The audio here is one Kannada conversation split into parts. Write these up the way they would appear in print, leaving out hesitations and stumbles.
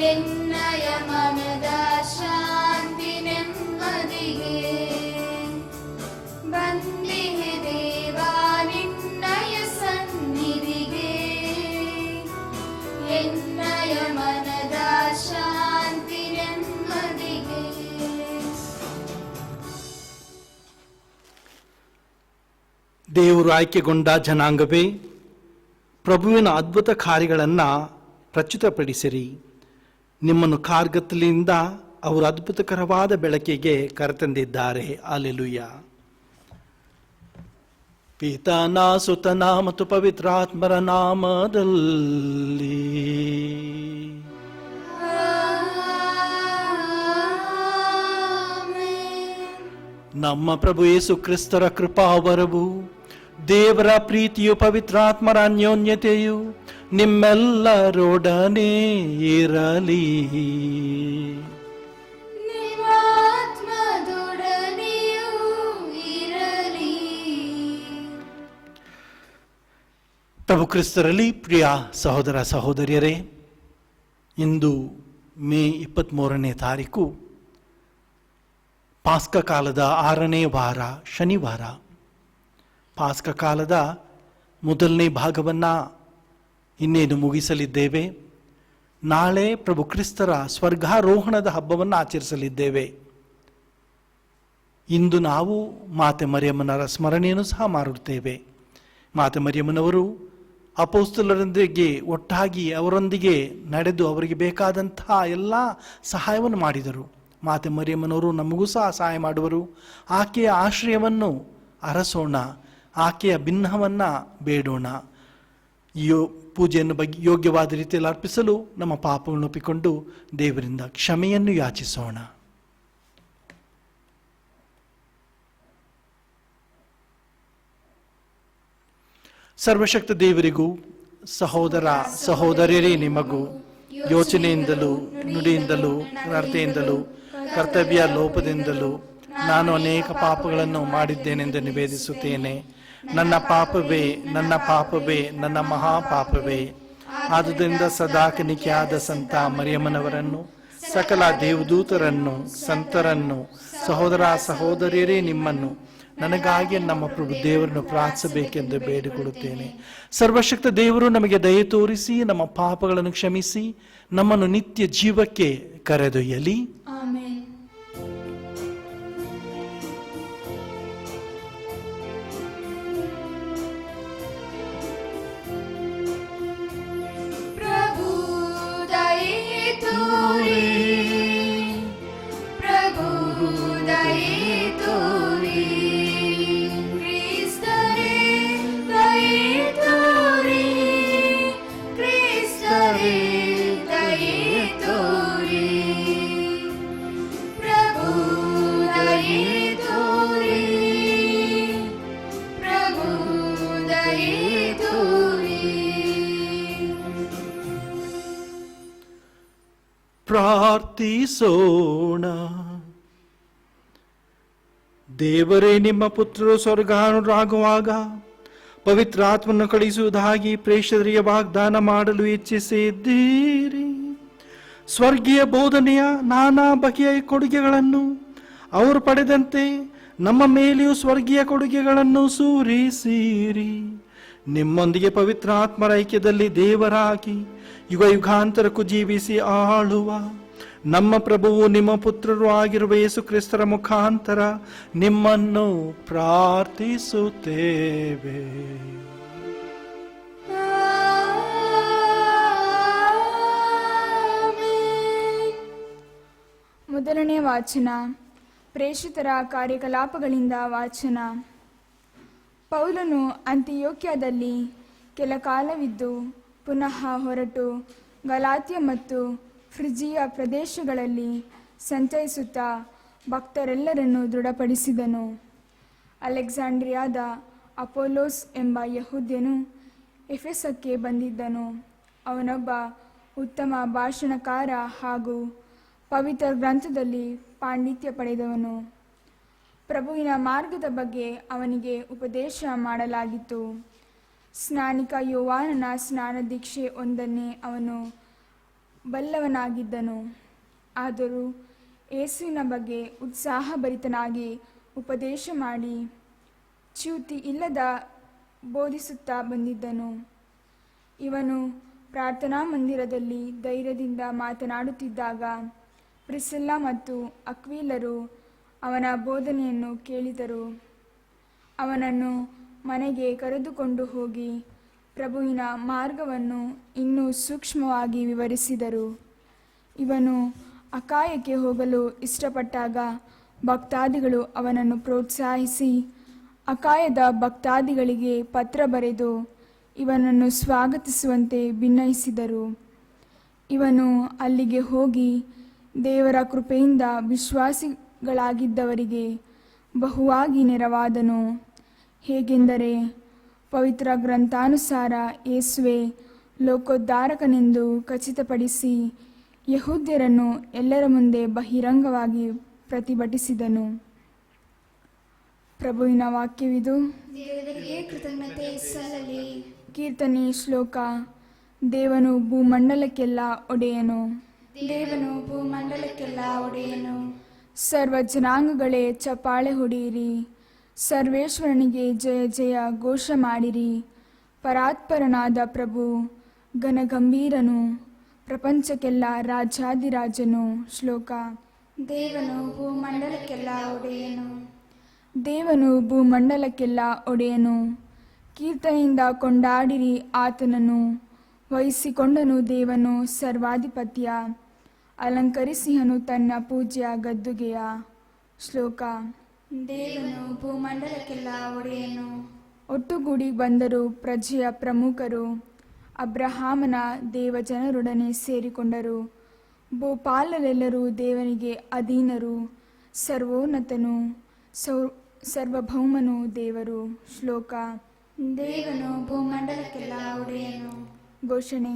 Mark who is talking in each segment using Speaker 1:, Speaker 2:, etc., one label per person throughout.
Speaker 1: ಎನ್ನಯ ಮನದ ಶಾಂತಿ ನೆಮ್ಮದಿಗೆ ಬಂದಿಹೆ ದೇವಾ ನಿನ್ನಯ ಸನ್ನಿಧಿಗೆ. ಎನ್ನಯ ಮನದ ಶಾಂತಿ ನೆಮ್ಮದಿಗೆ.
Speaker 2: ದೇವರು ಆಯ್ಕೆಗೊಂಡ ಜನಾಂಗವೇ, ಪ್ರಭುವಿನ ಅದ್ಭುತ ಕಾರ್ಯಗಳನ್ನು ಪ್ರಚುತಪಡಿಸಿರಿ. ನಿಮ್ಮನ್ನು ಕಾರ್ಗತ್ತಲಿನಿಂದ ಅವರು ಅದ್ಭುತಕರವಾದ ಬೆಳಕಿಗೆ ಕರೆತಂದಿದ್ದಾರೆ. ಹಲ್ಲೆಲೂಯ. ಪಿತನ ಸುತನ ಮತ್ತು ಪವಿತ್ರಾತ್ಮರ ನಾಮದಲ್ಲಿ ನಮ್ಮ ಪ್ರಭು ಯೇಸು ಕ್ರಿಸ್ತರ ಕೃಪಾವರವು, ದೇವರ ಪ್ರೀತಿಯು, ಪವಿತ್ರಾತ್ಮರ ಅನ್ಯೋನ್ಯತೆಯು ನಿಮ್ಮೆಲ್ಲರೊಡನೆ ಇರಲಿ. ಪ್ರಭು ಕ್ರಿಸ್ತರಲ್ಲಿ ಪ್ರಿಯ ಸಹೋದರ ಸಹೋದರಿಯರೇ, ಇಂದು ಮೇ 23ನೇ ತಾರೀಕು, ಪಾಸ್ಕ ಕಾಲದ 6ನೇ ವಾರ, ಶನಿವಾರ. ಪಾಸ್ಕ ಕಾಲದ ಮೊದಲನೇ ಭಾಗವನ್ನು ಇನ್ನೇನು ಮುಗಿಸಲಿದ್ದೇವೆ. ನಾಳೆ ಪ್ರಭು ಕ್ರಿಸ್ತರ ಸ್ವರ್ಗಾರೋಹಣದ ಹಬ್ಬವನ್ನು ಆಚರಿಸಲಿದ್ದೇವೆ. ಇಂದು ನಾವು ಮಾತೆ ಮರಿಯಮ್ಮನರ ಸ್ಮರಣೆಯನ್ನು ಸಹ ಮಾಡುತ್ತೇವೆ. ಮಾತೆ ಮರಿಯಮ್ಮನವರು ಅಪೊಸ್ತಲರೊಂದಿಗೆ ಒಟ್ಟಾಗಿ ಅವರೊಂದಿಗೆ ನಡೆದು ಅವರಿಗೆ ಬೇಕಾದಂತಹ ಎಲ್ಲ ಸಹಾಯವನ್ನು ಮಾಡಿದರು. ಮಾತೆ ಮರಿಯಮ್ಮನವರು ನಮಗೂ ಸಹ ಸಹಾಯ ಮಾಡುವರು. ಆಕೆಯ ಆಶ್ರಯವನ್ನು ಅರಸೋಣ, ಆಕೆಯ ಭಿನ್ನವನ್ನು ಬೇಡೋಣ. ಪೂಜೆಯನ್ನು ಯೋಗ್ಯವಾದ ರೀತಿಯಲ್ಲಿ ಅರ್ಪಿಸಲು ನಮ್ಮ ಪಾಪಗಳನ್ನು ಒಪ್ಪಿಕೊಂಡು ದೇವರಿಂದ ಕ್ಷಮೆಯನ್ನು ಯಾಚಿಸೋಣ. ಸರ್ವಶಕ್ತ ದೇವರಿಗೂ ಸಹೋದರ ಸಹೋದರಿಯರೇ ನಿಮಗೂ ಯೋಚನೆಯಿಂದಲೂ ನುಡಿಯಿಂದಲೂ ನಡತೆಯಿಂದಲೂ ಕರ್ತವ್ಯ ಲೋಪದಿಂದಲೂ ನಾನು ಅನೇಕ ಪಾಪಗಳನ್ನು ಮಾಡಿದ್ದೇನೆಂದು ನಿವೇದಿಸುತ್ತೇನೆ. ನನ್ನ ಪಾಪವೇ, ನನ್ನ ಪಾಪವೇ, ನನ್ನ ಮಹಾಪಾಪವೇ. ಆದುದರಿಂದ ಸದಾಕನಿಕೆಯಾದ ಸಂತ ಮರಿಯಮ್ಮನವರನ್ನು, ಸಕಲ ದೇವದೂತರನ್ನು, ಸಂತರನ್ನು, ಸಹೋದರ ಸಹೋದರಿಯರೇ ನಿಮ್ಮನ್ನು, ನನಗಾಗಿ ನಮ್ಮ ಪ್ರಭು ದೇವರನ್ನು ಪ್ರಾರ್ಥಿಸಬೇಕೆಂದು ಬೇಡಿಕೊಳ್ಳುತ್ತೇನೆ. ಸರ್ವಶಕ್ತ ದೇವರು ನಮಗೆ ದಯೆ ತೋರಿಸಿ ನಮ್ಮ ಪಾಪಗಳನ್ನು ಕ್ಷಮಿಸಿ ನಮ್ಮನ್ನು ನಿತ್ಯ ಜೀವಕ್ಕೆ ಕರೆದೊಯ್ಯಲಿ. ಪ್ರಾರ್ಥಿಸೋಣ. ದೇವರೇ, ನಿಮ್ಮ ಪುತ್ರರು ಸ್ವರ್ಗಾನುರಾಗುವಾಗ ಪವಿತ್ರಾತ್ಮನ್ನು ಕಳಿಸುವುದಾಗಿ ಪ್ರೇಷದರಿಗೆ ವಾಗ್ದಾನ ಮಾಡಲು ಇಚ್ಛಿಸಿದ್ದೀರಿ. ಸ್ವರ್ಗೀಯ ಬೋಧನೆಯ ನಾನಾ ಬಗೆಯ ಕೊಡುಗೆಗಳನ್ನು ಅವರು ಪಡೆದಂತೆ ನಮ್ಮ ಮೇಲೆಯೂ ಸ್ವರ್ಗೀಯ ಕೊಡುಗೆಗಳನ್ನು ಸುರಿಸಿರಿ. ನಿಮ್ಮೊಂದಿಗೆ ಪವಿತ್ರಾತ್ಮರ ಐಕ್ಯದಲ್ಲಿ ದೇವರಾಗಿ ಯುಗ ಯುಗಾಂತರಕ್ಕೂ ಜೀವಿಸಿ ಆಳುವ ನಮ್ಮ ಪ್ರಭುವು ನಿಮ್ಮ ಪುತ್ರರು ಆಗಿರುವ ಯೇಸು ಕ್ರಿಸ್ತರ ಮುಖಾಂತರ ನಿಮ್ಮನ್ನು ಪ್ರಾರ್ಥಿಸುತ್ತೇವೆ.
Speaker 3: ಮೊದಲನೇ ವಾಚನ. ಪ್ರೇಷಿತರ ಕಾರ್ಯಕಲಾಪಗಳಿಂದ ವಾಚನ. ಪೌಲನು ಅಂತಿಯೋಕ್ಯದಲ್ಲಿ ಕೆಲ ಕಾಲವಿದ್ದು ಪುನಃ ಹೊರಟು ಗಲಾತ್ಯ ಮತ್ತು ಫ್ರಿಜಿಯ ಪ್ರದೇಶಗಳಲ್ಲಿ ಸಂಚರಿಸುತ್ತಾ ಭಕ್ತರೆಲ್ಲರನ್ನು ದೃಢಪಡಿಸಿದನು. ಅಲೆಕ್ಸಾಂಡ್ರಿಯಾದ ಅಪೋಲೋಸ್ ಎಂಬ ಯಹೂದ್ಯನು ಎಫೆಸಕ್ಕೆ ಬಂದಿದ್ದನು. ಅವನೊಬ್ಬ ಉತ್ತಮ ಭಾಷಣಕಾರ ಹಾಗೂ ಪವಿತ್ರ ಗ್ರಂಥದಲ್ಲಿ ಪಾಂಡಿತ್ಯ ಪಡೆದವನು. ಪ್ರಭುವಿನ ಮಾರ್ಗದ ಬಗ್ಗೆ ಅವನಿಗೆ ಉಪದೇಶ ಮಾಡಲಾಗಿತ್ತು. ಸ್ನಾನಿಕ ಯೋವಾನನ ಸ್ನಾನ ದೀಕ್ಷೆ ಒಂದನ್ನೇ ಅವನು ಬಲ್ಲವನಾಗಿದ್ದನು. ಆದರೂ ಯೇಸುವಿನ ಬಗ್ಗೆ ಉತ್ಸಾಹಭರಿತನಾಗಿ ಉಪದೇಶ ಮಾಡಿ ಚ್ಯುತಿ ಇಲ್ಲದ ಬೋಧಿಸುತ್ತಾ ಬಂದಿದ್ದನು. ಇವನು ಪ್ರಾರ್ಥನಾ ಮಂದಿರದಲ್ಲಿ ಧೈರ್ಯದಿಂದ ಮಾತನಾಡುತ್ತಿದ್ದಾಗ ಪ್ರಿಸಿಲ್ಲ ಮತ್ತು ಅಕ್ವಿಲರು ಅವನ ಬೋಧನೆಯನ್ನು ಕೇಳಿದರು. ಅವನನ್ನು ಮನೆಗೆ ಕರೆದುಕೊಂಡು ಹೋಗಿ ಪ್ರಭುವಿನ ಮಾರ್ಗವನ್ನು ಇನ್ನೂ ಸೂಕ್ಷ್ಮವಾಗಿ ವಿವರಿಸಿದರು. ಇವನು ಅಕಾಯಕ್ಕೆ ಹೋಗಲು ಇಷ್ಟಪಟ್ಟಾಗ ಭಕ್ತಾದಿಗಳು ಅವನನ್ನು ಪ್ರೋತ್ಸಾಹಿಸಿ ಅಕಾಯದ ಭಕ್ತಾದಿಗಳಿಗೆ ಪತ್ರ ಬರೆದು ಇವನನ್ನು ಸ್ವಾಗತಿಸುವಂತೆ ಭಿನ್ನಯಿಸಿದರು. ಇವನು ಅಲ್ಲಿಗೆ ಹೋಗಿ ದೇವರ ಕೃಪೆಯಿಂದ ವಿಶ್ವಾಸಿಗಳಾಗಿದ್ದವರಿಗೆ ಬಹುವಾಗಿ ನೆರವಾದನು. ಹೇಗೆಂದರೆ, ಪವಿತ್ರ ಗ್ರಂಥಾನುಸಾರ ಯೇಸುವೆ ಲೋಕೋದ್ಧಾರಕನೆಂದು ಖಚಿತಪಡಿಸಿ ಯಹೂದ್ಯರನ್ನು ಎಲ್ಲರ ಮುಂದೆ ಬಹಿರಂಗವಾಗಿ ಪ್ರತಿಭಟಿಸಿದನು. ಪ್ರಭುವಿನ ವಾಕ್ಯವಿದು.
Speaker 1: ದೇವರಿಗೆ ಕೃತಜ್ಞತೆ ಸಲ್ಲಲಿ.
Speaker 3: ಕೀರ್ತನೆ ಶ್ಲೋಕ. ದೇವನು ಭೂಮಂಡಲಕ್ಕೆಲ್ಲ ಒಡೆಯನು.
Speaker 1: ದೇವನು ಭೂಮಂಡಲಕ್ಕೆಲ್ಲ ಒಡೆಯನು.
Speaker 3: ಸರ್ವ ಜನಾಂಗಗಳೇ ಚಪ್ಪಾಳೆ ಹೊಡೆಯಿರಿ. ಸರ್ವೇಶ್ವರನಿಗೆ ಜಯ ಜಯ ಘೋಷ ಮಾಡಿರಿ. ಪರಾತ್ಪರನಾದ ಪ್ರಭು ಘನಗಂಭೀರನು, ಪ್ರಪಂಚಕ್ಕೆಲ್ಲ ರಾಜಾದಿರಾಜನು. ಶ್ಲೋಕ.
Speaker 1: ದೇವನು ಭೂಮಂಡಲಕ್ಕೆಲ್ಲ ಒಡೆಯನು.
Speaker 3: ದೇವನು ಭೂಮಂಡಲಕ್ಕೆಲ್ಲ ಒಡೆಯನು. ಕೀರ್ತನೆಯಿಂದ ಕೊಂಡಾಡಿರಿ ಆತನನ್ನು. ವಹಿಸಿಕೊಂಡನು ದೇವನು ಸರ್ವಾಧಿಪತ್ಯ. ಅಲಂಕರಿಸಿಹನು ತನ್ನ ಪೂಜ್ಯ ಗದ್ದುಗೆಯ. ಶ್ಲೋಕ.
Speaker 1: ದೇವನು ಭೂಮಂಡಲಕ್ಕೆಲ್ಲ ಒಡೆಯನು.
Speaker 3: ಒಟ್ಟುಗೂಡಿ ಬಂದರು ಪ್ರಜೆಯ ಪ್ರಮುಖರು. ಅಬ್ರಹಾಮನ ದೇವಜನರೊಡನೆ ಸೇರಿಕೊಂಡರು. ಭೂಪಾಲರೆಲ್ಲರೂ ದೇವನಿಗೆ ಅಧೀನರು. ಸರ್ವೋನ್ನತನು ಸರ್ವಭೌಮನು ದೇವರು. ಶ್ಲೋಕ.
Speaker 1: ದೇವನು ಭೂಮಂಡಲಕ್ಕೆಲ್ಲ ಒಡೆಯನು.
Speaker 3: ಘೋಷಣೆ.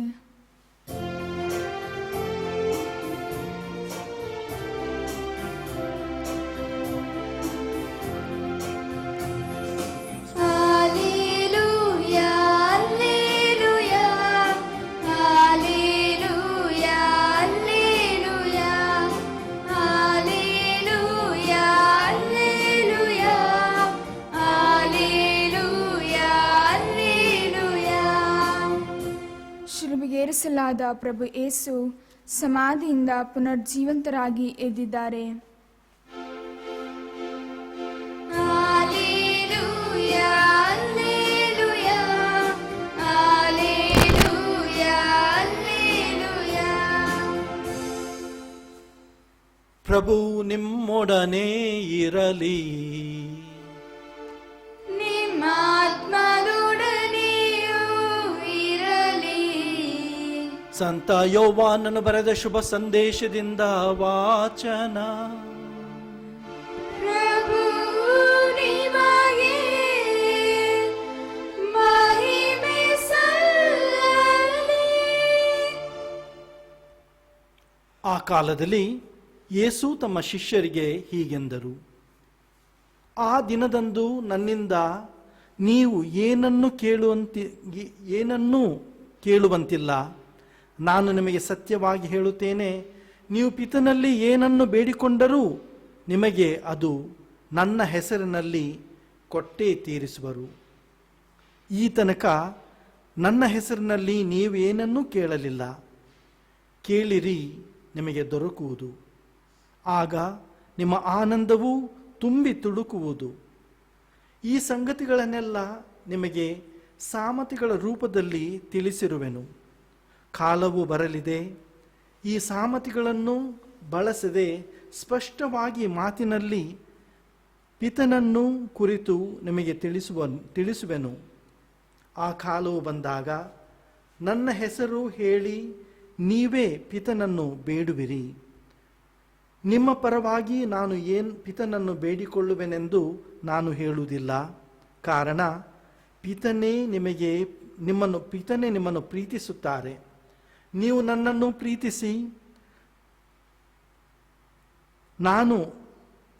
Speaker 1: Hallelujah, hallelujah, hallelujah, hallelujah, hallelujah, hallelujah, hallelujah, hallelujah.
Speaker 3: ಶಿಲುಬೆಗೇರಿಸಲಾದ ಪ್ರಭು ಯೇಸು ಸಮಾಧಿಯಿಂದ ಪುನರ್ಜೀವಂತರಾಗಿ ಎದ್ದಿದ್ದಾರೆ.
Speaker 1: Hallelujah, hallelujah, hallelujah, hallelujah.
Speaker 2: ಪ್ರಭು ನಿಮ್ಮೊಡನೆ ಇರಲಿ.
Speaker 1: ನಿಮ್ಮ ಆತ್ಮದೊಡನೆಯೂ ಇರಲಿ.
Speaker 2: ಸಂತ ಯೋವಾನನು ಬರೆದ ಶುಭ ಸಂದೇಶದಿಂದ ವಾಚನ.
Speaker 1: ಪ್ರಭು ನಿಮಗೆ ಮಹಿಮೆ ಸಲ್ಲಲಿ.
Speaker 2: ಆ ಕಾಲದಲ್ಲಿ ಯೇಸು ತಮ್ಮ ಶಿಷ್ಯರಿಗೆ ಹೀಗೆಂದರು. ಆ ದಿನದಂದು ನನ್ನಿಂದ ನೀವು ಏನನ್ನೂ ಕೇಳುವಂತಿಲ್ಲ. ನಾನು ನಿಮಗೆ ಸತ್ಯವಾಗಿ ಹೇಳುತ್ತೇನೆ, ನೀವು ಪಿತನಲ್ಲಿ ಏನನ್ನು ಬೇಡಿಕೊಂಡರೂ ನಿಮಗೆ ಅದು ನನ್ನ ಹೆಸರಿನಲ್ಲಿ ಕೊಟ್ಟೇ ತೀರಿಸುವರು. ಈ ತನಕ ನನ್ನ ಹೆಸರಿನಲ್ಲಿ ನೀವು ಏನನ್ನೂ ಕೇಳಲಿಲ್ಲ. ಕೇಳಿರಿ, ನಿಮಗೆ ದೊರಕುವುದು. ಆಗ ನಿಮ್ಮ ಆನಂದವೂ ತುಂಬಿ ತುಳುಕುವುದು. ಈ ಸಂಗತಿಗಳನ್ನೆಲ್ಲ ನಿಮಗೆ ಸಾಮತಿಗಳ ರೂಪದಲ್ಲಿ ತಿಳಿಸಿರುವೆನು. ಕಾಲವು ಬರಲಿದೆ, ಈ ಸಾಮತಿಗಳನ್ನು ಬಳಸದೆ ಸ್ಪಷ್ಟವಾಗಿ ಮಾತಿನಲ್ಲಿ ಪಿತನನ್ನು ಕುರಿತು ನಿಮಗೆ ತಿಳಿಸುವೆನು. ಆ ಕಾಲವು ಬಂದಾಗ ನನ್ನ ಹೆಸರು ಹೇಳಿ ನೀವೇ ಪಿತನನ್ನು ಬೇಡುವಿರಿ. ನಿಮ್ಮ ಪರವಾಗಿ ನಾನು ಪಿತನನ್ನು ಬೇಡಿಕೊಳ್ಳುವೆನೆಂದು ನಾನು ಹೇಳುವುದಿಲ್ಲ. ಕಾರಣ ಪಿತನೇ ನಿಮ್ಮನ್ನು ಪ್ರೀತಿಸುತ್ತಾರೆ. ನೀವು ನನ್ನನ್ನು ಪ್ರೀತಿಸಿ ನಾನು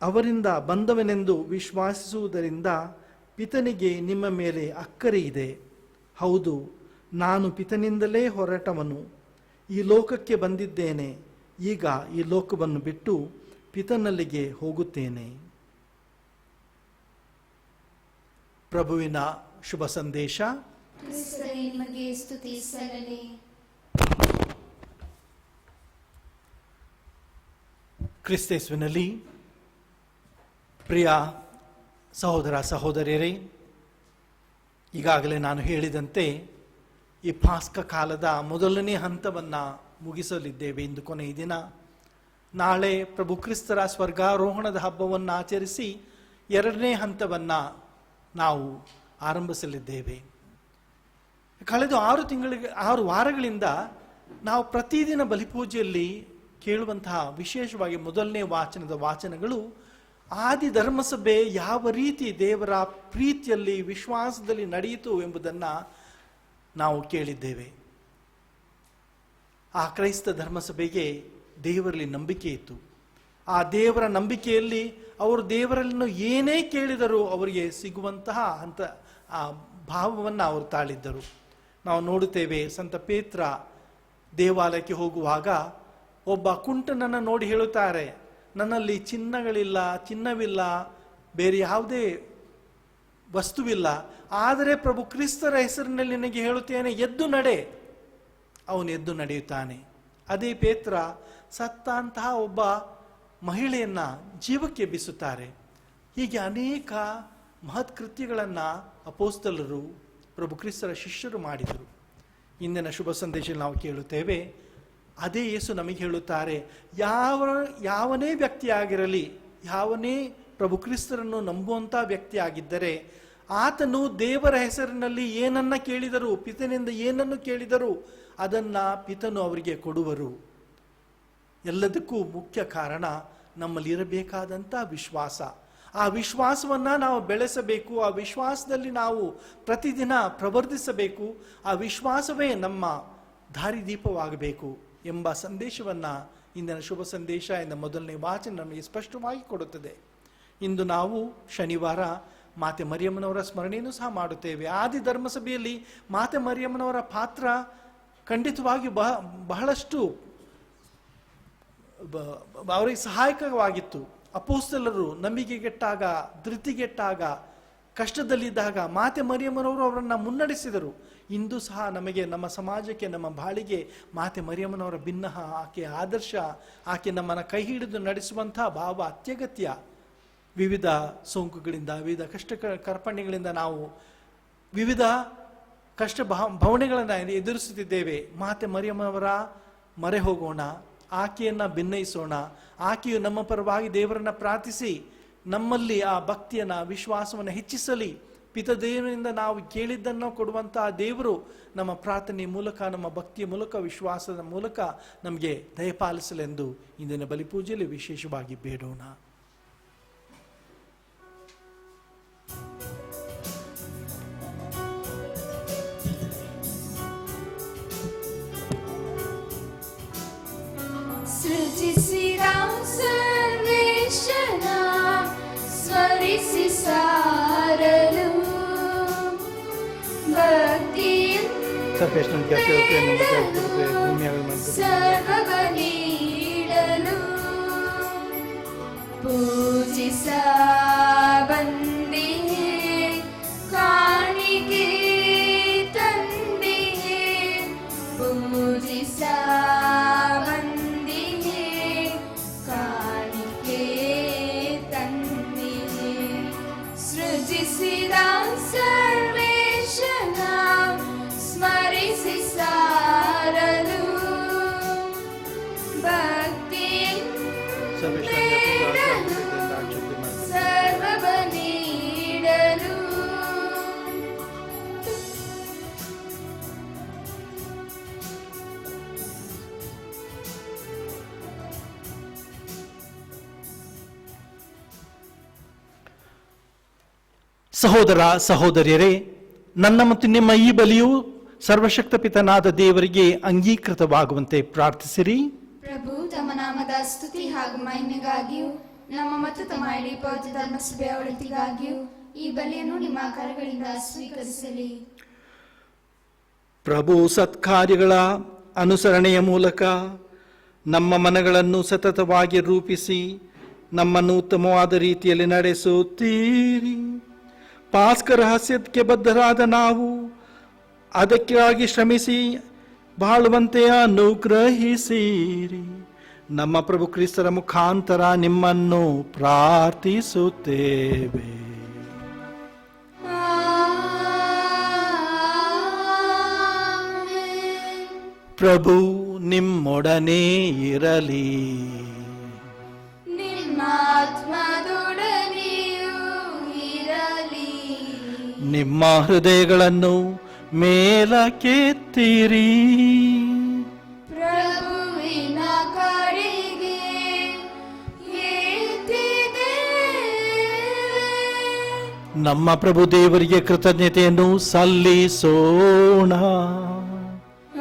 Speaker 2: ಅವರಿಂದ ಬಂದವನೆಂದು ವಿಶ್ವಾಸಿಸುವುದರಿಂದ ಪಿತನಿಗೆ ನಿಮ್ಮ ಮೇಲೆ ಅಕ್ಕರೆ ಇದೆ. ಹೌದು, ನಾನು ಪಿತನಿಂದಲೇ ಹೊರಟವನು. ಈ ಲೋಕಕ್ಕೆ ಬಂದಿದ್ದೇನೆ, ಈಗ ಈ ಲೋಕವನ್ನು ಬಿಟ್ಟು ಪಿತನಲ್ಲಿಗೆ ಹೋಗುತ್ತೇನೆ. ಪ್ರಭುವಿನ ಶುಭ ಸಂದೇಶ.
Speaker 1: ಕ್ರಿಸ್ತರೇ, ನಿಮಗೆ ಸ್ತುತಿ ಸಲ್ಲಲಿ.
Speaker 2: ಕ್ರಿಸ್ತೇಸುವಿನಲ್ಲಿ ಪ್ರಿಯ ಸಹೋದರ ಸಹೋದರಿಯರೇ, ಈಗಾಗಲೇ ನಾನು ಹೇಳಿದಂತೆ ಈ ಪಾಸ್ಕ ಕಾಲದ ಮೊದಲನೇ ಹಂತವನ್ನು ಮುಗಿಸಲಿದ್ದೇವೆ. ಇಂದು ಕೊನೆಯ ದಿನ. ನಾಳೆ ಪ್ರಭು ಕ್ರಿಸ್ತರ ಸ್ವರ್ಗಾರೋಹಣದ ಹಬ್ಬವನ್ನು ಆಚರಿಸಿ ಎರಡನೇ ಹಂತವನ್ನು ನಾವು ಆರಂಭಿಸಲಿದ್ದೇವೆ. ಕಳೆದ 6 ವಾರಗಳಿಂದ ನಾವು ಪ್ರತಿದಿನ ಬಲಿಪೂಜೆಯಲ್ಲಿ ಕೇಳುವಂತಹ ವಿಶೇಷವಾಗಿ ಮೊದಲನೇ ವಾಚನಗಳು ಆದಿ ಧರ್ಮಸಭೆ ಯಾವ ರೀತಿ ದೇವರ ಪ್ರೀತಿಯಲ್ಲಿ ವಿಶ್ವಾಸದಲ್ಲಿ ನಡೆಯಿತು ಎಂಬುದನ್ನು ನಾವು ಕೇಳಿದ್ದೇವೆ. ಆ ಕ್ರೈಸ್ತ ಧರ್ಮಸಭೆಗೆ ದೇವರಲ್ಲಿ ನಂಬಿಕೆ ಇತ್ತು. ಆ ದೇವರ ನಂಬಿಕೆಯಲ್ಲಿ ಅವರು ದೇವರನ್ನು ಏನೇ ಕೇಳಿದರೂ ಅವರಿಗೆ ಸಿಗುವಂತಹ ಆ ಭಾವವನ್ನು ಅವರು ತಾಳಿದ್ದರು. ನಾವು ನೋಡುತ್ತೇವೆ, ಸಂತ ಪೇತ್ರ ದೇವಾಲಯಕ್ಕೆ ಹೋಗುವಾಗ ಒಬ್ಬ ಕುಂಟನನ್ನು ನೋಡಿ ಹೇಳುತ್ತಾರೆ, ನನ್ನಲ್ಲಿ ಚಿನ್ನವಿಲ್ಲ, ಬೇರೆ ಯಾವುದೇ ವಸ್ತುವಿಲ್ಲ, ಆದರೆ ಪ್ರಭು ಕ್ರಿಸ್ತರ ಹೆಸರಿನಲ್ಲಿ ನಿನಗೆ ಹೇಳುತ್ತೇನೆ, ಎದ್ದು ನಡೆ. ಅವನು ಎದ್ದು ನಡೆಯುತ್ತಾನೆ. ಅದೇ ಪೇತ್ರ ಸತ್ತಂತಹ ಒಬ್ಬ ಮಹಿಳೆಯನ್ನ ಜೀವಕ್ಕೆ ಎಬ್ಬಿಸುತ್ತಾರೆ. ಹೀಗೆ ಅನೇಕ ಮಹತ್ ಕೃತ್ಯಗಳನ್ನು ಅಪೋಸ್ತಲರು ಪ್ರಭು ಕ್ರಿಸ್ತರ ಶಿಷ್ಯರು ಮಾಡಿದರು. ಇಂದಿನ ಶುಭ ಸಂದೇಶದಲ್ಲಿ ನಾವು ಕೇಳುತ್ತೇವೆ, ಅದೇ ಯೇಸು ನಮಗೆ ಹೇಳುತ್ತಾರೆ, ಯಾವನೇ ವ್ಯಕ್ತಿಯಾಗಿರಲಿ, ಯಾವನೇ ಪ್ರಭು ಕ್ರಿಸ್ತರನ್ನು ನಂಬುವಂಥ ವ್ಯಕ್ತಿಯಾಗಿದ್ದರೆ ಆತನು ದೇವರ ಹೆಸರಿನಲ್ಲಿ ಏನನ್ನ ಕೇಳಿದರು, ಪಿತನಿಂದ ಏನನ್ನು ಕೇಳಿದರು ಅದನ್ನು ಪಿತನು ಅವರಿಗೆ ಕೊಡುವರು. ಎಲ್ಲದಕ್ಕೂ ಮುಖ್ಯ ಕಾರಣ ನಮ್ಮಲ್ಲಿ ಇರಬೇಕಾದಂಥ ವಿಶ್ವಾಸ. ಆ ವಿಶ್ವಾಸವನ್ನು ನಾವು ಬೆಳೆಸಬೇಕು. ಆ ವಿಶ್ವಾಸದಲ್ಲಿ ನಾವು ಪ್ರತಿದಿನ ಪ್ರವರ್ಧಿಸಬೇಕು. ಆ ವಿಶ್ವಾಸವೇ ನಮ್ಮ ದಾರಿದೀಪವಾಗಬೇಕು ಎಂಬ ಸಂದೇಶವನ್ನು ಇಂದಿನ ಶುಭ ಸಂದೇಶ ಎಂದ ಮೊದಲನೇ ವಾಚನ ನಮಗೆ ಸ್ಪಷ್ಟವಾಗಿ ಕೊಡುತ್ತದೆ. ಇಂದು ನಾವು ಶನಿವಾರ ಮಾತೆ ಮರಿಯಮ್ಮನವರ ಸ್ಮರಣೆಯನ್ನು ಸಹ ಮಾಡುತ್ತೇವೆ. ಆದಿ ಧರ್ಮಸಭೆಯಲ್ಲಿ ಮಾತೆ ಮರಿಯಮ್ಮನವರ ಪಾತ್ರ ಖಂಡಿತವಾಗಿ ಬಹಳಷ್ಟು ಅವರಿಗೆ ಸಹಾಯಕವಾಗಿತ್ತು. ಅಪೋಸ್ತಲರು ನಂಬಿಕೆಗೆಟ್ಟಾಗ, ಧೃತಿಗೆಟ್ಟಾಗ, ಕಷ್ಟದಲ್ಲಿದ್ದಾಗ ಮಾತೆ ಮರಿಯಮ್ಮನವರು ಅವರನ್ನು ಮುನ್ನಡೆಸಿದರು. ಇಂದು ಸಹ ನಮಗೆ, ನಮ್ಮ ಸಮಾಜಕ್ಕೆ, ನಮ್ಮ ಬಾಳಿಗೆ ಮಾತೆ ಮರಿಯಮ್ಮನವರ ಭಿನ್ನಹ, ಆಕೆ ಆದರ್ಶ, ಆಕೆ ನಮ್ಮನ್ನು ಕೈ ಹಿಡಿದು ನಡೆಸುವಂಥ ಭಾವ ಅತ್ಯಗತ್ಯ. ವಿವಿಧ ಸೋಂಕುಗಳಿಂದ, ವಿವಿಧ ಕಷ್ಟ ಕಾರ್ಪಣ್ಯಗಳಿಂದ ನಾವು ವಿವಿಧ ಕಷ್ಟ ಭಾವನೆಗಳನ್ನು ಎದುರಿಸುತ್ತಿದ್ದೇವೆ. ಮಾತೆ ಮರಿಯಮ್ಮನವರ ಮೊರೆ ಹೋಗೋಣ, ಆಕೆಯನ್ನು ಭಿನ್ನಯಿಸೋಣ. ಆಕೆಯು ನಮ್ಮ ಪರವಾಗಿ ದೇವರನ್ನು ಪ್ರಾರ್ಥಿಸಿ ನಮ್ಮಲ್ಲಿ ಆ ಭಕ್ತಿಯನ್ನು, ವಿಶ್ವಾಸವನ್ನು ಹೆಚ್ಚಿಸಲಿ. ಪಿತದೇವರಿಂದ ನಾವು ಕೇಳಿದ್ದನ್ನು ಕೊಡುವಂತಹ ದೇವರು ನಮ್ಮ ಪ್ರಾರ್ಥನೆ ಮೂಲಕ, ನಮ್ಮ ಭಕ್ತಿಯ ಮೂಲಕ, ವಿಶ್ವಾಸದ ಮೂಲಕ ನಮಗೆ ದಯಪಾಲಿಸಲೆಂದು ಇಂದಿನ ಬಲಿಪೂಜೆಯಲ್ಲಿ ವಿಶೇಷವಾಗಿ ಬೇಡೋಣ.
Speaker 1: ಸೃಜಿಸಿದ ಸರ್ವೇಶ್ವರ ಸ್ಮರಿಸಿ ಸಾರಲು ಸರ್ವವ ನೀಡಲು ಪೂಜಿಸ ಬಂದಿಹೆ, ಕಾಣಿಕೆ ತಂದಿಹೆ, ಪೂಜಿಸ ಬಂದಿಹೆ, ಕಾಣಿಕೆ ತಂದಿಹೆ. ಸೃಜಿಸಿದ ಸರ್ವೇಶ್ವರ ಸ್ಮರಿಸಿ ಸಾರಲು ಸರ್ವವ ನೀಡಲು.
Speaker 2: ಸಹೋದರ ಸಹೋದರಿಯರೇ, ನನ್ನ ಮತ್ತು ನಿಮ್ಮ ಈ ಬಲಿಯು ಸರ್ವಶಕ್ತ ಪಿತನಾದ ದೇವರಿಗೆ ಅಂಗೀಕೃತವಾಗುವಂತೆ ಪ್ರಾರ್ಥಿಸಿರಿ.
Speaker 1: ಪ್ರಭು ತಮ್ಮ ನಾಮದ ಸ್ತುತಿ ಹಾಗೂ ಮಹಿಮೆಗಾಗಿಯೂ ನಮ್ಮ ಮತ್ತು ತಮ್ಮ ಇಡೀ ಪವಿತ್ರ ಧರ್ಮಸಭೆಯ ಒಳಿತಿಗಾಗಿಯೂ ಈ ಬಲಿಯನ್ನು ನಿಮ್ಮ ಕರಗಳಿಂದ ಸ್ವೀಕರಿಸಲಿ.
Speaker 2: ಪ್ರಭು ಸತ್ಕಾರ್ಯಗಳ ಅನುಸರಣೆಯ ಮೂಲಕ ನಮ್ಮ ಮನಗಳನ್ನು ಸತತವಾಗಿ ರೂಪಿಸಿ ನಮ್ಮನ್ನು ಉತ್ತಮವಾದ ರೀತಿಯಲ್ಲಿ ನಡೆಸುತ್ತೀರಿ. ಪಾಸ್ಕ ರಹಸ್ಯಕ್ಕೆ ಬದ್ಧರಾದ ನಾವು ಅದಕ್ಕಾಗಿ ಶ್ರಮಿಸಿ ಬಾಳುವಂತೆ ಅನುಗ್ರಹಿಸಿರಿ. ನಮ್ಮ ಪ್ರಭು ಕ್ರಿಸ್ತರ ಮುಖಾಂತರ ನಿಮ್ಮನ್ನು ಪ್ರಾರ್ಥಿಸುತ್ತೇವೆ. ಪ್ರಭು ನಿಮ್ಮೊಡನೆ ಇರಲಿ.
Speaker 1: ನಿಮ್ಮಾತ್ಮದೊಡನೆಯೂ ಇರಲಿ.
Speaker 2: ನಿಮ್ಮ ಹೃದಯಗಳನ್ನು ಮೇಲಕ್ಕೆತ್ತಿರಿ.
Speaker 1: ಪ್ರಭುವಿನ ಕಡೆಗೆ ಎತ್ತಿದ್ದೇವೆ.
Speaker 2: ನಮ್ಮ ಪ್ರಭು ದೇವರಿಗೆ ಕೃತಜ್ಞತೆಯನ್ನು ಸಲ್ಲಿಸೋಣ.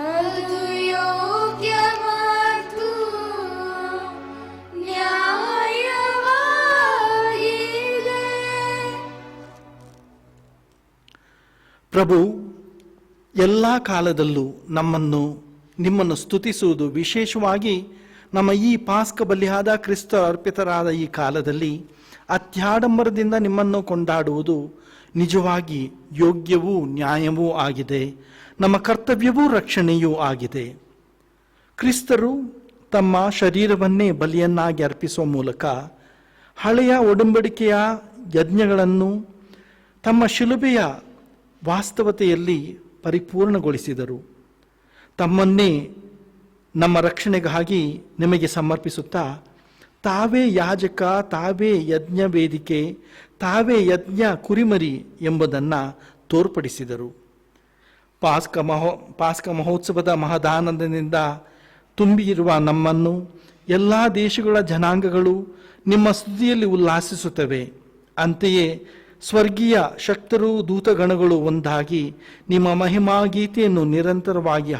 Speaker 1: ಅದು ಯೋಗ್ಯ ಮತ್ತು ನ್ಯಾಯವಾಗಿದೆ.
Speaker 2: ಪ್ರಭು ಎಲ್ಲ ಕಾಲದಲ್ಲೂ ನಿಮ್ಮನ್ನು ಸ್ತುತಿಸುವುದು, ವಿಶೇಷವಾಗಿ ನಮ್ಮ ಈ ಪಾಸ್ಕ ಬಲಿಯಾದ ಕ್ರಿಸ್ತ ಅರ್ಪಿತರಾದ ಈ ಕಾಲದಲ್ಲಿ ಅತ್ಯಾಡಂಬರದಿಂದ ನಿಮ್ಮನ್ನು ಕೊಂಡಾಡುವುದು ನಿಜವಾಗಿ ಯೋಗ್ಯವೂ ನ್ಯಾಯವೂ ಆಗಿದೆ. ನಮ್ಮ ಕರ್ತವ್ಯವೂ ರಕ್ಷಣೆಯೂ ಆಗಿದೆ. ಕ್ರಿಸ್ತರು ತಮ್ಮ ಶರೀರವನ್ನೇ ಬಲಿಯನ್ನಾಗಿ ಅರ್ಪಿಸುವ ಮೂಲಕ ಹಳೆಯ ಒಡಂಬಡಿಕೆಯ ಯಜ್ಞಗಳನ್ನು ತಮ್ಮ ಶಿಲುಬೆಯ ವಾಸ್ತವತೆಯಲ್ಲಿ ಪರಿಪೂರ್ಣಗೊಳಿಸಿದರು. ತಮ್ಮನ್ನೇ ನಮ್ಮ ರಕ್ಷಣೆಗಾಗಿ ನಿಮಗೆ ಸಮರ್ಪಿಸುತ್ತಾ ತಾವೇ ಯಾಜಕ, ತಾವೇ ಯಜ್ಞ ವೇದಿಕೆ, ತಾವೇ ಯಜ್ಞ ಕುರಿಮರಿ ಎಂಬುದನ್ನು ತೋರ್ಪಡಿಸಿದರು. ಪಾಸ್ಕ ಮಹೋತ್ಸವದ ಮಹದಾನಂದದಿಂದ ತುಂಬಿರುವ ನಮ್ಮನ್ನು ಎಲ್ಲ ದೇಶಗಳ ಜನಾಂಗಗಳು ನಿಮ್ಮ ಸ್ತುತಿಯಲ್ಲಿ ಉಲ್ಲಾಸಿಸುತ್ತವೆ. ಅಂತೆಯೇ ಸ್ವರ್ಗೀಯ ಶಕ್ತರು, ದೂತಗಣಗಳು ಒಂದಾಗಿ ನಿಮ್ಮ ಮಹಿಮಾ ಗೀತೆಯನ್ನು ನಿರಂತರವಾಗಿ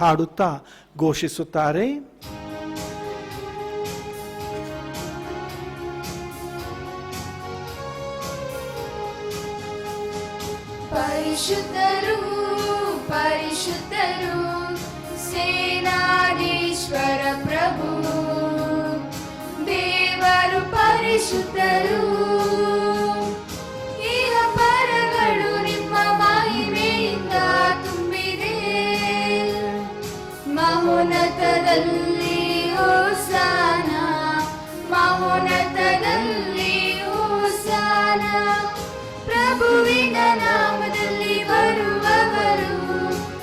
Speaker 2: ಹಾಡುತ್ತಾ ಘೋಷಿಸುತ್ತಾರೆ.
Speaker 1: ಪರಿಶುದ್ಧರು ಪರಿಶುದ್ಧರು ಸೇನಾಧೀಶ್ವರ ಪ್ರಭು ದೇವರು ಪರಿಶುದ್ಧರು. ಇಹ ಪರಗಳು ನಿಮ್ಮ ಮಹಿಮೆಯಿಂದ ತುಂಬಿದೆ. ಮಹೋನ್ನತದಲ್ಲಿ ಹೋಸಾನ, ಮಹೋನ್ನತದಲ್ಲಿ ಹೋಸಾನ. ಪ್ರಭುವಿನ ನಾಮದಲ್ಲಿ ಬರುವವರು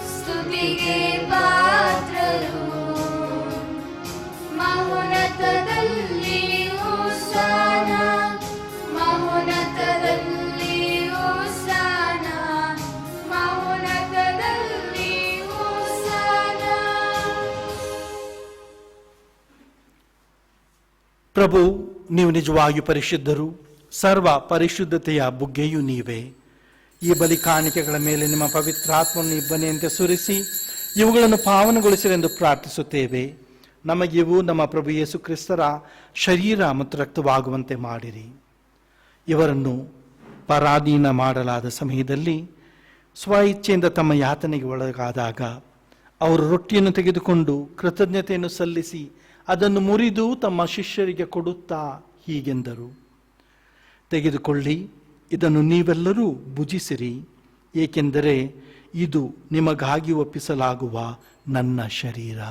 Speaker 1: ಸ್ತುತಿಗೆ ಪಾತ್ರರು. ಮಹೋನ್ನತದಲ್ಲಿ ಹೋಸಾನ, ಮಹೋನ್ನತದಲ್ಲಿ ಹೋಸಾನ, ಮಹೋನ್ನತದಲ್ಲಿ ಹೋಸಾನ.
Speaker 2: ಪ್ರಭು, ನೀವು ನಿಜವಾಗಿಯೂ ಪರಿಶುದ್ಧರು. ಸರ್ವ ಪರಿಶುದ್ಧತೆಯ ಬುಗ್ಗೆಯೂ ನೀವೇ. ಈ ಬಲಿ ಕಾಣಿಕೆಗಳ ಮೇಲೆ ನಿಮ್ಮ ಪವಿತ್ರಾತ್ಮವನ್ನು ಇಬ್ಬನಿಯಂತೆ ಸುರಿಸಿ ಇವುಗಳನ್ನು ಪಾವನಗೊಳಿಸಿರೆಂದು ಪ್ರಾರ್ಥಿಸುತ್ತೇವೆ. ನಮಗಿವು ನಮ್ಮ ಪ್ರಭು ಯೇಸು ಕ್ರಿಸ್ತರ ಶರೀರ ಮತ್ತು ರಕ್ತವಾಗುವಂತೆ ಮಾಡಿರಿ. ಇವರನ್ನು ಪರಾಧೀನ ಮಾಡಲಾದ ಸಮಯದಲ್ಲಿ ಸ್ವ ಇಚ್ಛೆಯಿಂದ ತಮ್ಮ ಯಾತನೆಗೆ ಒಳಗಾದಾಗ ಅವರು ರೊಟ್ಟಿಯನ್ನು ತೆಗೆದುಕೊಂಡು ಕೃತಜ್ಞತೆಯನ್ನು ಸಲ್ಲಿಸಿ ಅದನ್ನು ಮುರಿದು ತಮ್ಮ ಶಿಷ್ಯರಿಗೆ ಕೊಡುತ್ತಾ ಹೀಗೆಂದರು: ತೆಗೆದುಕೊಳ್ಳಿ, ಇದನ್ನು ನೀವೆಲ್ಲರೂ ಭುಜಿಸಿರಿ, ಏಕೆಂದರೆ ಇದು ನಿಮಗಾಗಿ ಒಪ್ಪಿಸಲಾಗುವ ನನ್ನ ಶರೀರ.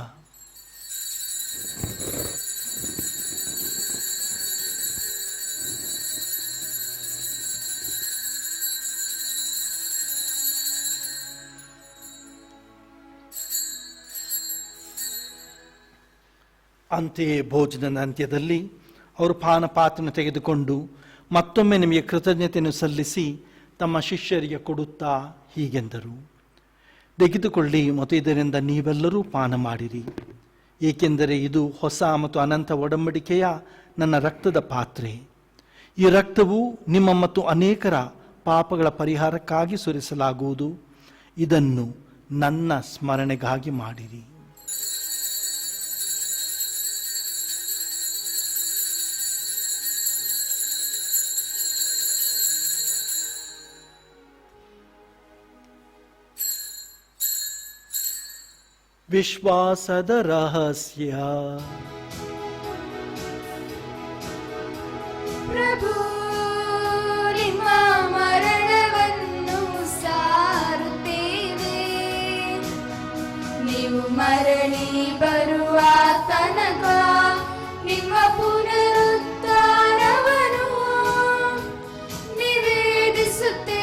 Speaker 2: ಅಂತೆಯೇ ಭೋಜನದ ಅಂತ್ಯದಲ್ಲಿ ಅವರು ಪಾನಪಾತ್ರೆಯನ್ನು ತೆಗೆದುಕೊಂಡು ಮತ್ತೊಮ್ಮೆ ನಿಮಗೆ ಕೃತಜ್ಞತೆಯನ್ನು ಸಲ್ಲಿಸಿ ತಮ್ಮ ಶಿಷ್ಯರಿಗೆ ಕೊಡುತ್ತಾ ಹೀಗೆಂದರು: ತೆಗೆದುಕೊಳ್ಳಿ ಮತ್ತು ಇದರಿಂದ ನೀವೆಲ್ಲರೂ ಪಾನ ಮಾಡಿರಿ, ಏಕೆಂದರೆ ಇದು ಹೊಸ ಮತ್ತು ಅನಂತ ಒಡಂಬಡಿಕೆಯ ನನ್ನ ರಕ್ತದ ಪಾತ್ರೆ. ಈ ರಕ್ತವು ನಿಮ್ಮ ಮತ್ತು ಅನೇಕರ ಪಾಪಗಳ ಪರಿಹಾರಕ್ಕಾಗಿ ಸುರಿಸಲಾಗುವುದು. ಇದನ್ನು ನನ್ನ ಸ್ಮರಣೆಗಾಗಿ ಮಾಡಿರಿ. ವಿಶ್ವಾಸದ ರಹಸ್ಯ.
Speaker 1: ಪ್ರಭು ನಿಮ್ಮ ಮರಣವನ್ನು ಸಾರುತ್ತೇವೆ, ನೀವು ಮರಳಿ ಬರುವ ತನಕ ನಿಮ್ಮ ಪುನರುತ್ಥಾನವನ್ನು ನಿವೇದಿಸುತ್ತೇವೆ.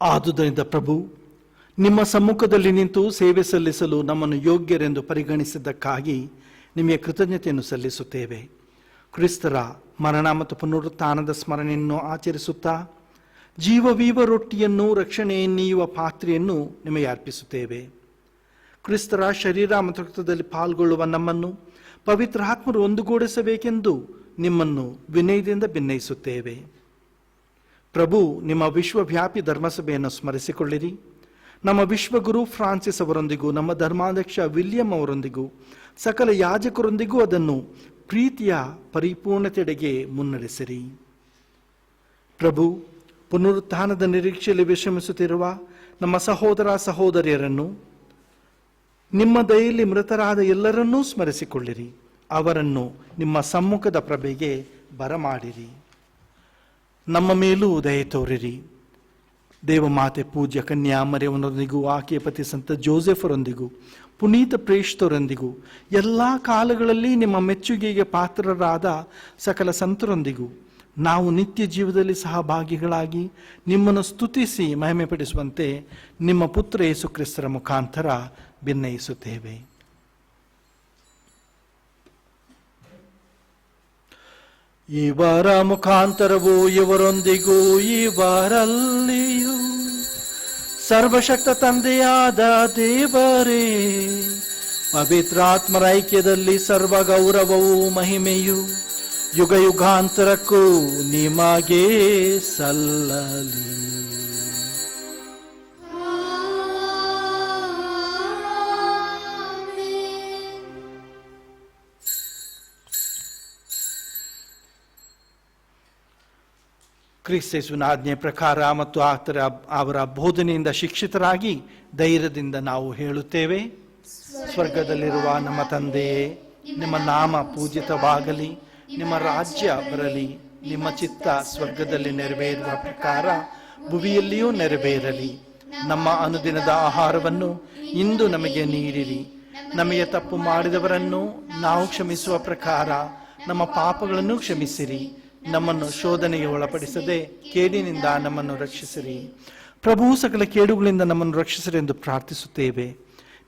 Speaker 2: ಆದುದರಿಂದ ಪ್ರಭು, ನಿಮ್ಮ ಸಮ್ಮುಖದಲ್ಲಿ ನಿಂತು ಸೇವೆ ಸಲ್ಲಿಸಲು ನಮ್ಮನ್ನು ಯೋಗ್ಯರೆಂದು ಪರಿಗಣಿಸಿದ್ದಕ್ಕಾಗಿ ನಿಮಗೆ ಕೃತಜ್ಞತೆಯನ್ನು ಸಲ್ಲಿಸುತ್ತೇವೆ. ಕ್ರಿಸ್ತರ ಮರಣ ಮತ್ತು ಪುನರುತ್ಥಾನದ ಸ್ಮರಣೆಯನ್ನು ಆಚರಿಸುತ್ತಾ ಜೀವವೀವ ರೊಟ್ಟಿಯನ್ನು ರಕ್ಷಣೆಯನ್ನೀಯುವ ಪಾತ್ರೆಯನ್ನು ನಿಮಗೆ ಅರ್ಪಿಸುತ್ತೇವೆ. ಕ್ರಿಸ್ತರ ಶರೀರ ಮತ್ತು ರಕ್ತದಲ್ಲಿ ಪಾಲ್ಗೊಳ್ಳುವ ನಮ್ಮನ್ನು ಪವಿತ್ರ ಆತ್ಮರು ಒಂದುಗೂಡಿಸಬೇಕೆಂದು ನಿಮ್ಮನ್ನು ವಿನಯದಿಂದ ಭಿನ್ನಯಿಸುತ್ತೇವೆ. ಪ್ರಭು, ನಿಮ್ಮ ವಿಶ್ವವ್ಯಾಪಿ ಧರ್ಮಸಭೆಯನ್ನು ಸ್ಮರಿಸಿಕೊಳ್ಳಿರಿ. ನಮ್ಮ ವಿಶ್ವಗುರು ಫ್ರಾನ್ಸಿಸ್ ಅವರೊಂದಿಗೂ ನಮ್ಮ ಧರ್ಮಾಧ್ಯಕ್ಷ ವಿಲಿಯಂ ಅವರೊಂದಿಗೂ ಸಕಲ ಯಾಜಕರೊಂದಿಗೂ ಅದನ್ನು ಪ್ರೀತಿಯ ಪರಿಪೂರ್ಣತೆಡೆಗೆ ಮುನ್ನಡೆಸಿರಿ. ಪ್ರಭು, ಪುನರುತ್ಥಾನದ ನಿರೀಕ್ಷೆಯಲ್ಲಿ ವಿಶ್ರಮಿಸುತ್ತಿರುವ ನಮ್ಮ ಸಹೋದರ ಸಹೋದರಿಯರನ್ನು, ನಿಮ್ಮ ದಯೆಯಲ್ಲಿ ಮೃತರಾದ ಎಲ್ಲರನ್ನೂ ಸ್ಮರಿಸಿಕೊಳ್ಳಿರಿ. ಅವರನ್ನು ನಿಮ್ಮ ಸಮ್ಮುಖದ ಪ್ರಭೆಗೆ ಬರಮಾಡಿರಿ. ನಮ್ಮ ಮೇಲೂ ದಯೆ ತೋರಿರಿ. ದೇವಮಾತೆ ಪೂಜ್ಯ ಕನ್ಯಾ ಮರಿಯವರೊಂದಿಗೂ ಆಕೆಯ ಪತಿ ಸಂತ ಜೋಸೆಫರೊಂದಿಗೂ ಪುನೀತ ಪ್ರೇಷ್ಠರೊಂದಿಗೂ ಎಲ್ಲ ಕಾಲಗಳಲ್ಲಿ ನಿಮ್ಮ ಮೆಚ್ಚುಗೆಗೆ ಪಾತ್ರರಾದ ಸಕಲ ಸಂತರೊಂದಿಗೂ ನಾವು ನಿತ್ಯ ಜೀವದಲ್ಲಿ ಸಹಭಾಗಿಗಳಾಗಿ ನಿಮ್ಮನ್ನು ಸ್ತುತಿಸಿ ಮಹಿಮೆಪಡಿಸುವಂತೆ ನಿಮ್ಮ ಪುತ್ರ ಯೇಸು ಕ್ರಿಸ್ತರ ಮುಖಾಂತರ ಭಿನ್ನಯಿಸುತ್ತೇವೆ. ಇವರ ಮುಖಾಂತರವೂ ಇವರೊಂದಿಗೂ ಇವರಲ್ಲಿಯೂ ಸರ್ವಶಕ್ತ ತಂದೆಯಾದ ದೇವರೇ, ಪವಿತ್ರಾತ್ಮರ ಐಕ್ಯದಲ್ಲಿ ಸರ್ವ ಗೌರವವೂ ಮಹಿಮೆಯು ಯುಗ ಯುಗಾಂತರಕ್ಕೂ ನಿಮಗೆ ಸಲ್ಲಲಿ. ಕ್ರಿಸ್ತೇಸುವಿನ ಆಜ್ಞೆ ಪ್ರಕಾರ ಮತ್ತು ಅವರ ಬೋಧನೆಯಿಂದ ಶಿಕ್ಷಿತರಾಗಿ ಧೈರ್ಯದಿಂದ ನಾವು ಹೇಳುತ್ತೇವೆ. ಸ್ವರ್ಗದಲ್ಲಿರುವ ನಮ್ಮ ತಂದೆಯೇ, ನಿಮ್ಮ ನಾಮ ಪೂಜಿತವಾಗಲಿ, ನಿಮ್ಮ ರಾಜ್ಯ ಬರಲಿ, ನಿಮ್ಮ ಚಿತ್ತ ಸ್ವರ್ಗದಲ್ಲಿ ನೆರವೇರುವ ಪ್ರಕಾರ ಭುವಿಯಲ್ಲಿಯೂ ನೆರವೇರಲಿ. ನಮ್ಮ ಅನುದಿನದ ಆಹಾರವನ್ನು ಇಂದು ನಮಗೆ ನೀಡಿರಿ. ನಮಗೆ ತಪ್ಪು ಮಾಡಿದವರನ್ನು ನಾವು ಕ್ಷಮಿಸುವ ಪ್ರಕಾರ ನಮ್ಮ ಪಾಪಗಳನ್ನು ಕ್ಷಮಿಸಿರಿ. ನಮ್ಮನ್ನು ಶೋಧನೆಗೆ ಒಳಪಡಿಸದೆ ಕೇಡಿನಿಂದ ನಮ್ಮನ್ನು ರಕ್ಷಿಸಿರಿ. ಪ್ರಭು, ಸಕಲ ಕೇಡುಗಳಿಂದ ನಮ್ಮನ್ನು ರಕ್ಷಿಸಿರಿ ಎಂದು ಪ್ರಾರ್ಥಿಸುತ್ತೇವೆ.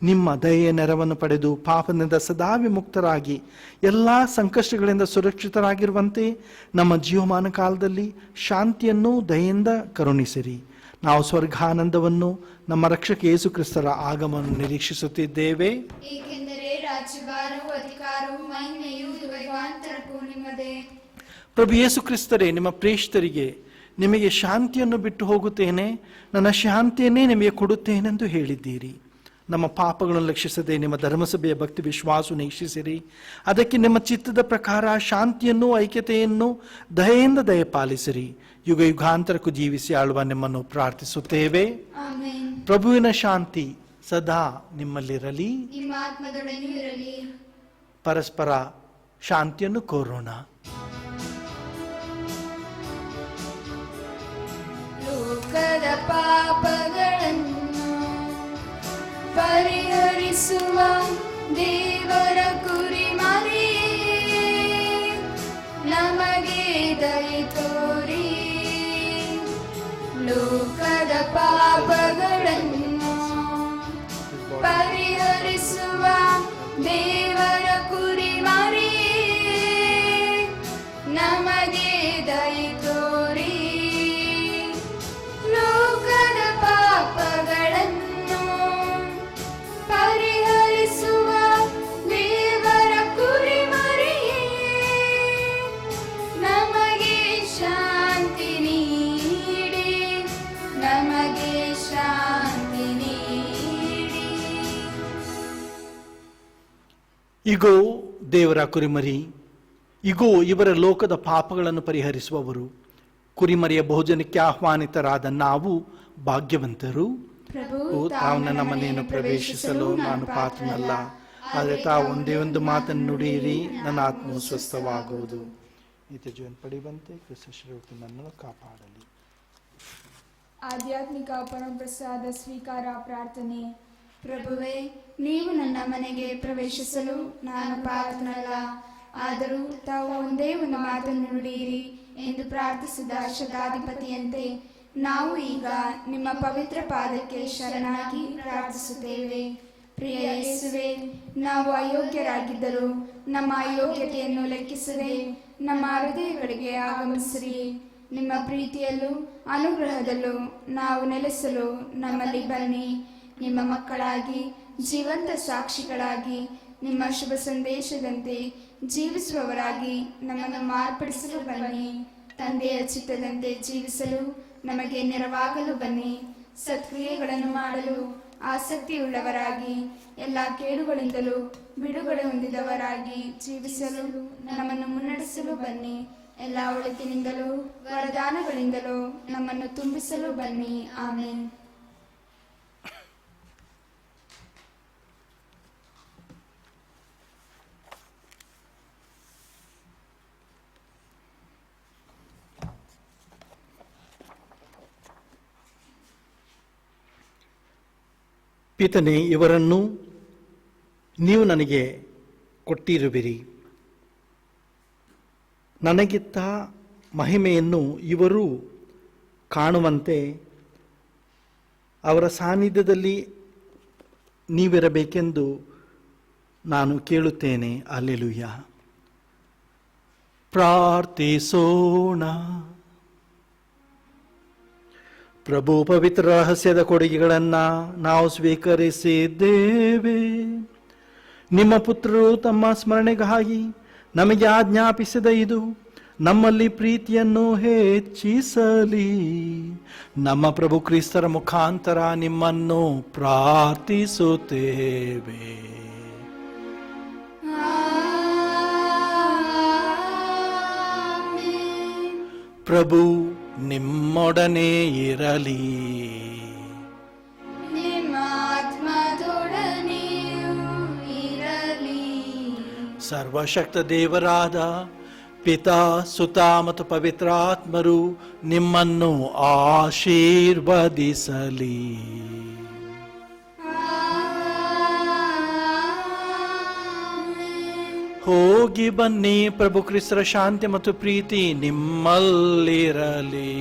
Speaker 2: ನಿಮ್ಮ ದಯೆಯ ನೆರವನ್ನು ಪಡೆದು ಪಾಪದಿಂದ ಸದಾ ವಿಮುಕ್ತರಾಗಿ ಎಲ್ಲ ಸಂಕಷ್ಟಗಳಿಂದ ಸುರಕ್ಷಿತರಾಗಿರುವಂತೆ ನಮ್ಮ ಜೀವಮಾನ ಕಾಲದಲ್ಲಿ ಶಾಂತಿಯನ್ನು ದಯೆಯಿಂದ ಕರುಣಿಸಿರಿ. ನಾವು ಸ್ವರ್ಗಾನಂದವನ್ನು ನಮ್ಮ ರಕ್ಷಕ ಯೇಸು ಕ್ರಿಸ್ತರ ಆಗಮನವನ್ನು ನಿರೀಕ್ಷಿಸುತ್ತಿದ್ದೇವೆ.
Speaker 1: ಏಕೆಂದರೆ ರಾಜ್ಯಭಾರವು ಅಧಿಕಾರವು ಮಹಿಮೆಯು ಯುಗಾಂತರಕ್ಕೂ ನಿಮ್ಮದೇ.
Speaker 2: ಪ್ರಭು ಯೇಸು ಕ್ರಿಸ್ತರೇ, ನಿಮ್ಮ ಪ್ರೇಷ್ಠರಿಗೆ ನಿಮಗೆ ಶಾಂತಿಯನ್ನು ಬಿಟ್ಟು ಹೋಗುತ್ತೇನೆ, ನನ್ನ ಶಾಂತಿಯನ್ನೇ ನಿಮಗೆ ಕೊಡುತ್ತೇನೆಂದು ಹೇಳಿದ್ದೀರಿ. ನಮ್ಮ ಪಾಪಗಳನ್ನು ಲಕ್ಷಿಸದೆ ನಿಮ್ಮ ಧರ್ಮಸಭೆಯ ಭಕ್ತಿ ವಿಶ್ವಾಸವನ್ನು ವೀಕ್ಷಿಸಿರಿ. ಅದಕ್ಕೆ ನಿಮ್ಮ ಚಿತ್ತದ ಪ್ರಕಾರ ಶಾಂತಿಯನ್ನು ಐಕ್ಯತೆಯನ್ನು ದಯೆಯಿಂದ ದಯಪಾಲಿಸಿರಿ. ಯುಗ ಯುಗಾಂತರಕ್ಕೂ ಜೀವಿಸಿ ಆಳುವ ನಿಮ್ಮನ್ನು ಪ್ರಾರ್ಥಿಸುತ್ತೇವೆ.
Speaker 1: ಆಮೆನ್.
Speaker 2: ಪ್ರಭುವಿನ ಶಾಂತಿ ಸದಾ ನಿಮ್ಮಲ್ಲಿರಲಿ,
Speaker 1: ನಿಮ್ಮ ಆತ್ಮದೊಡನೆಯೂ ಇರಲಿ.
Speaker 2: ಪರಸ್ಪರ ಶಾಂತಿಯನ್ನು ಕೋರೋಣ.
Speaker 1: ಲೋಕದ ಪಾಪಗಳನ್ನು ಪರಿಹರಿಸುವ ದೇವರ ಕುರಿಮರಿಯೇ, ನಮಗೆ ದಯೆ ತೋರಿ. ಲೋಕದ ಪಾಪಗಳನ್ನು ಪರಿಹರಿಸುವ ದೇವರ ಕುರಿಮರಿಯೇ, ನಮಗೆ ದಯೆ ತೋರಿ. ಲೋಕದ ಪಾಪಗಳನ್ನು ಪರಿಹರಿಸುವ ದೇವರ ಕುರಿಮರಿಯೇ, ನಮಗೆ ಶಾಂತಿ ನೀಡಿ, ನಮಗೆ ಶಾಂತಿ ನೀಡಿ.
Speaker 2: ಇಗೋ ದೇವರ ಕುರಿಮರಿ, ಇಗೋ ಇವರ ಲೋಕದ ಪಾಪಗಳನ್ನು ಪರಿಹರಿಸುವವರು. ಕುರಿಮರಿಯ ಭೋಜನಕ್ಕೆ ಆಹ್ವಾನಿತರಾದ ನಾವು ಭಾಗ್ಯವಂತರು.
Speaker 1: ಪ್ರಭು
Speaker 2: ತಾವು ನನ್ನ ಮನೆಯನ್ನು ಪ್ರವೇಶಿಸಲು ನಾನು ಪಾತ್ರನಲ್ಲ, ಆದರೆ ತಾವು ಒಂದೇ ಒಂದು ಮಾತನ್ನು ನುಡಿಯಿರಿ, ನನ್ನ ಆತ್ಮವು ಸ್ವಸ್ಥವಾಗುವುದು. ನಿತ್ಯ ಜೀವನ ಪಡೆಯುವಂತೆ ಕ್ರಿಸ್ತ ಶ್ರೀ ನನ್ನನ್ನು ಕಾಪಾಡಲಿ.
Speaker 3: ಆಧ್ಯಾತ್ಮಿಕ ಪರಮಪ್ರಸಾದ ಸ್ವೀಕಾರ ಪ್ರಾರ್ಥನೆ.
Speaker 1: ಪ್ರಭುವೇ, ನೀವು ನನ್ನ ಮನೆಗೆ ಪ್ರವೇಶಿಸಲು ನಾನು ಪಾತ್ರನಲ್ಲ, ಆದರೂ ತಾವು ಒಂದೇ ಒಂದು ಮಾತನ್ನು ನುಡಿಯಿರಿ ಎಂದು ಪ್ರಾರ್ಥಿಸಿದ ಶತಾಧಿಪತಿಯಂತೆ ನಾವು ಈಗ ನಿಮ್ಮ ಪವಿತ್ರ ಪಾದಕ್ಕೆ ಶರಣಾಗಿ ಪ್ರಾರ್ಥಿಸುತ್ತೇವೆ. ಪ್ರಿಯ ಯೇಸುವೆ, ನಾವು ಅಯೋಗ್ಯರಾಗಿದ್ದರೂ ನಮ್ಮ ಅಯೋಗ್ಯತೆಯನ್ನು ಲೆಕ್ಕಿಸದೆ ನಮ್ಮ ಹೃದಯಗಳಿಗೆ ಆಗಮಿಸಿರಿ. ನಿಮ್ಮ ಪ್ರೀತಿಯಲ್ಲೂ ಅನುಗ್ರಹದಲ್ಲೂ ನಾವು ನೆಲೆಸಲು ನಮ್ಮಲ್ಲಿ ಬನ್ನಿ. ನಿಮ್ಮ ಮಕ್ಕಳಾಗಿ ಜೀವಂತ ಸಾಕ್ಷಿಗಳಾಗಿ ನಿಮ್ಮ ಶುಭ ಸಂದೇಶದಂತೆ ಜೀವಿಸುವವರಾಗಿ ನಮ್ಮನ್ನು ಮಾರ್ಪಡಿಸಲು ಬನ್ನಿ. ತಂದೆಯ ಚಿತ್ತದಂತೆ ಜೀವಿಸಲು ನಮಗೆ ನೆರವಾಗಲು ಬನ್ನಿ. ಸತ್ಕ್ರಿಯೆಗಳನ್ನು ಮಾಡಲು ಆಸಕ್ತಿಯುಳ್ಳವರಾಗಿ ಎಲ್ಲ ಕೇಡುಗಳಿಂದಲೂ ಬಿಡುಗಡೆ ಹೊಂದಿದವರಾಗಿ ಜೀವಿಸಲು ನಮ್ಮನ್ನು ಮುನ್ನಡೆಸಲು ಬನ್ನಿ. ಎಲ್ಲ ಒಳಿತಿನಿಂದಲೂ ವರದಾನಗಳಿಂದಲೂ ನಮ್ಮನ್ನು ತುಂಬಿಸಲು ಬನ್ನಿ. ಆಮೆನ್.
Speaker 2: ಪಿತನೇ, ಇವರನ್ನು ನೀವು ನನಗೆ ಕೊಟ್ಟಿರುವಿರಿ. ನನಗಿತ್ತ ಮಹಿಮೆಯನ್ನು ಇವರು ಕಾಣುವಂತೆ ಅವರ ಸಾನ್ನಿಧ್ಯದಲ್ಲಿ ನೀವಿರಬೇಕೆಂದು ನಾನು ಕೇಳುತ್ತೇನೆ. ಹಲ್ಲೆಲೂಯಾ. ಪ್ರಾರ್ಥಿಸೋಣ. ಪ್ರಭು, ಪವಿತ್ರ ರಹಸ್ಯದ ಕೊಡುಗೆಗಳನ್ನು ನಾವು ಸ್ವೀಕರಿಸಿದ್ದೇವೆ. ನಿಮ್ಮ ಪುತ್ರರು ತಮ್ಮ ಸ್ಮರಣೆಗಾಗಿ ನಮಗೆ ಆಜ್ಞಾಪಿಸಿದ ಇದು ನಮ್ಮಲ್ಲಿ ಪ್ರೀತಿಯನ್ನು ಹೆಚ್ಚಿಸಲಿ. ನಮ್ಮ ಪ್ರಭು ಕ್ರಿಸ್ತರ ಮುಖಾಂತರ ನಿಮ್ಮನ್ನು ಪ್ರಾರ್ಥಿಸುತ್ತೇವೆ. ಪ್ರಭು ನಿಮ್ಮೊಡನೆ ಇರಲಿ.
Speaker 1: ನಿಮ್ಮ ಆತ್ಮದೊಡನೆಯೂ ಇರಲಿ.
Speaker 2: ಸರ್ವಶಕ್ತ ದೇವರಾದ ಪಿತಾ, ಸುತ ಮತ್ತು ಪವಿತ್ರಾತ್ಮರು ನಿಮ್ಮನ್ನು ಆಶೀರ್ವದಿಸಲಿ. ಹೋಗಿ ಬನ್ನಿ. ಪ್ರಭು ಕ್ರಿಸ್ತರ ಶಾಂತಿ ಮತ್ತು ಪ್ರೀತಿ ನಿಮ್ಮಲ್ಲಿರಲಿ.